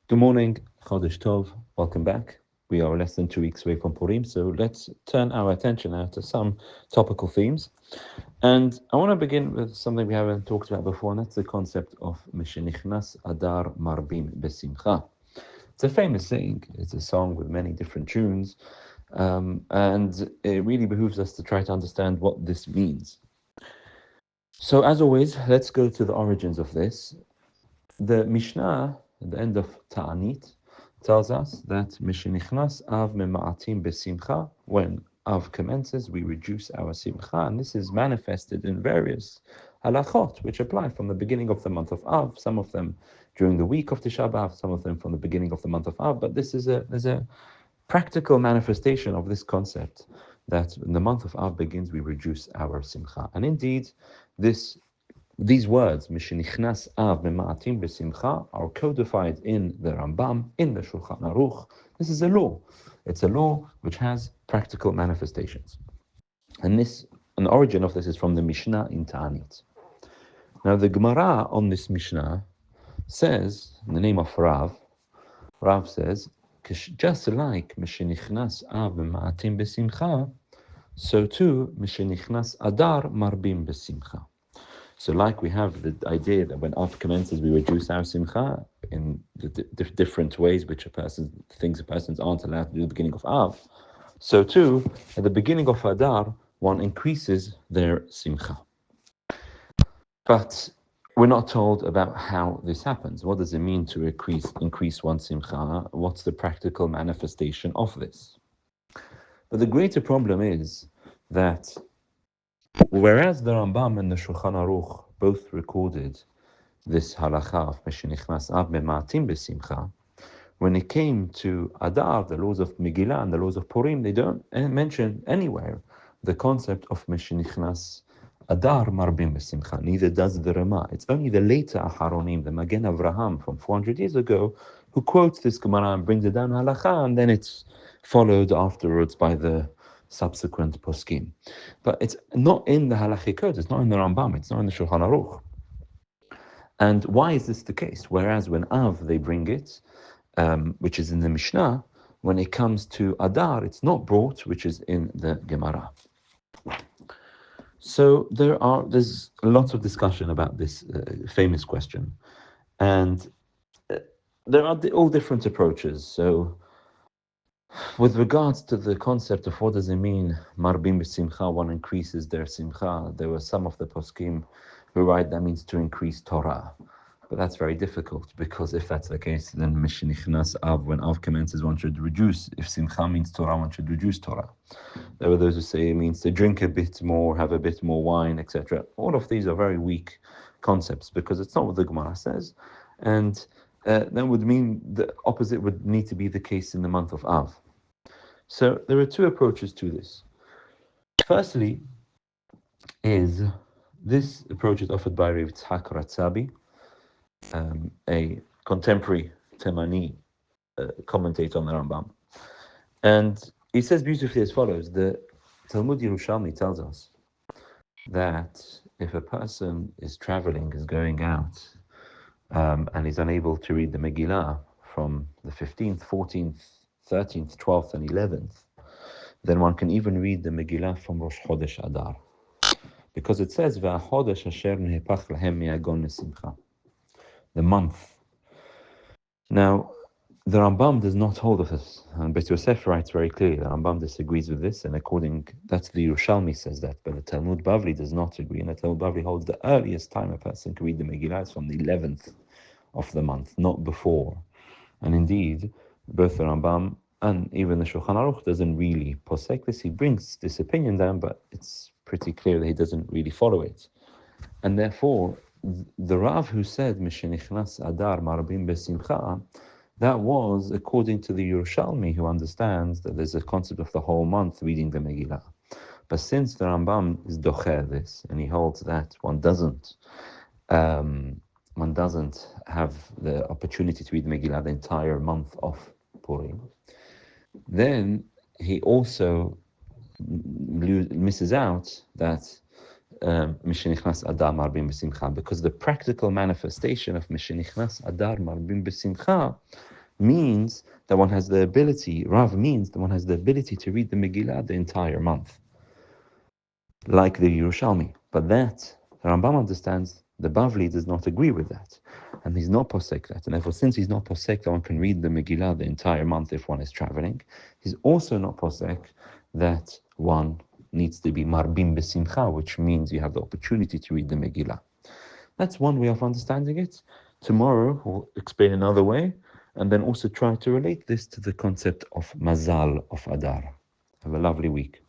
Good morning, Chodesh Tov. Welcome back. We are less than 2 weeks away from Purim, so let's turn our attention now to some topical themes. And I want to begin with something we haven't talked about before, and that's the concept of Mishenichnas Adar Marbim Besimcha. It's a famous saying. It's a song with many different tunes, and it really behooves us to try to understand what this means. So, as always, let's go to the origins of this. The Mishnah, at the end of Ta'anit, tells us that Mishenichnas Av Mema'atim Besimcha, when Av commences, we reduce our Simcha, and this is manifested in various halachot, which apply from the beginning of the month of Av, some of them during the week of Tisha B'Av, some of them from the beginning of the month of Av, but there's a practical manifestation of this concept that when the month of Av begins, we reduce our Simcha. And indeed, these words, Mishenichnas Av Mema'atim Besimcha, are codified in the Rambam, in the Shulchan Aruch. This is a law. It's a law which has practical manifestations. And an origin of this is from the Mishnah in Ta'anit. Now the Gemara on this Mishnah says, in the name of Rav says, just like Mishenichnas Av Mema'atim Besimcha, so too Mishenichnas Adar Marbim Besimcha. So like we have the idea that when Av commences, we reduce our Simcha in the different ways which things a person's aren't allowed to do at the beginning of Av. So too, at the beginning of Adar, one increases their Simcha. But we're not told about how this happens. What does it mean to increase one's Simcha? What's the practical manifestation of this? But the greater problem is that whereas the Rambam and the Shulchan Aruch both recorded this halacha of Meshenichnas Av Mema'atim Besimcha, when it came to Adar, the laws of Megillah and the laws of Purim, they don't mention anywhere the concept of Meshenichnas Adar Marbim Besimcha. Neither does the Rama. It's only the later Aharonim, the Magen Avraham from 400 years ago, who quotes this Gemara and brings it down halacha, and then it's followed afterwards by the subsequent poskim. But it's not in the halachic code, it's not in the Rambam, it's not in the Shulchan Aruch. And why is this the case? Whereas when Av, they bring it, which is in the Mishnah, when it comes to Adar, it's not brought, which is in the Gemara. So there's a lot of discussion about this famous question. And there are all different approaches. So with regards to the concept of what does it mean, Marbim B'Simcha, one increases their Simcha, there were some of the poskim who write that means to increase Torah. But that's very difficult, because if that's the case, then Mishenichnas Av, when Av commences, one should reduce. If Simcha means Torah, one should reduce Torah. There are those who say it means to drink a bit more, have a bit more wine, etc. All of these are very weak concepts, because it's not what the Gemara says. And that would mean the opposite would need to be the case in the month of Av. So there are two approaches to this. Firstly, this approach is offered by Rav Yitzhak Ratzabi, a contemporary Temani commentator on the Rambam. And he says beautifully as follows: the Talmud Yerushalmi tells us that if a person is traveling, is going out, and is unable to read the Megillah from the 15th, 14th, 13th, 12th, and 11th, then one can even read the Megillah from Rosh Chodesh Adar. Because it says, V'achodesh asher nehepach lahem mi'agon nesimcha, the month. Now, the Rambam does not hold of this, and Bet Yosef writes very clearly, the Rambam disagrees with this, and that's the Yerushalmi says that, but the Talmud Bavli does not agree, and the Talmud Bavli holds the earliest time a person can read the Megillah is from the 11th of the month, not before. And indeed, both the Rambam and even the Shulchan Aruch doesn't really posek this. He brings this opinion down, but it's pretty clear that he doesn't really follow it. And therefore, the Rav who said, Mishenichnas Adar Marbim Besimcha, that was according to the Yerushalmi, who understands that there's a concept of the whole month reading the Megillah. But since the Rambam is docher this, and he holds that one doesn't have the opportunity to read the Megillah the entire month of Purim, then he also misses out that Mishenichnas Adar Marbim B'Simcha, because the practical manifestation of Mishenichnas Adar Marbim B'Simcha means that one has the ability, Rav means that one has the ability to read the Megillah the entire month, like the Yerushalmi. But that, the Rambam understands, the Bavli does not agree with that. And he's not posek that. And therefore, since he's not posek that one can read the Megillah the entire month if one is traveling, he's also not posek that one needs to be marbim besimcha, which means you have the opportunity to read the Megillah. That's one way of understanding it. Tomorrow, we'll explain another way, and then also try to relate this to the concept of mazal of Adar. Have a lovely week.